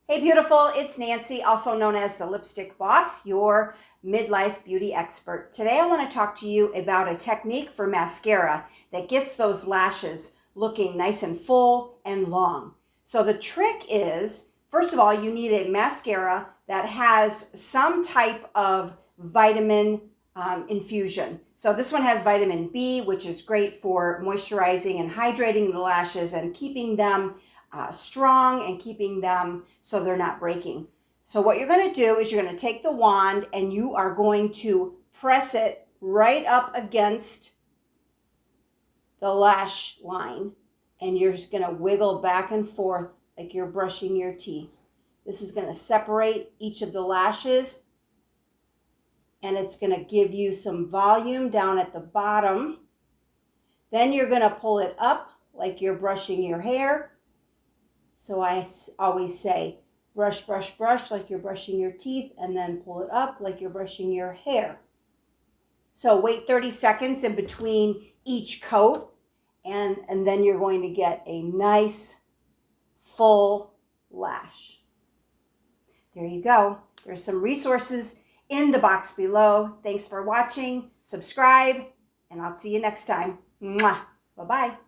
Hey beautiful, it's Nancy, also known as the Lipstick Boss, your midlife beauty expert. Today I want to talk to you about a technique for mascara that gets those lashes looking nice and full and long. So the trick is, first of all, you need a mascara that has some type of vitamin infusion. So this one has vitamin B, which is great for moisturizing and hydrating the lashes and keeping them strong and keeping them so they're not breaking. So what you're going to do is you're going to take the wand and you are going to press it right up against the lash line, and you're just going to wiggle back and forth like you're brushing your teeth. This is going to separate each of the lashes, and it's going to give you some volume down at the bottom. Then you're going to pull it up like you're brushing your hair. So I always say, brush, brush, brush like you're brushing your teeth, and then pull it up like you're brushing your hair. So wait 30 seconds in between each coat, and then you're going to get a nice full lash. There you go. There's some resources in the box below. Thanks for watching. Subscribe, and I'll see you next time. Mwah. Bye-bye.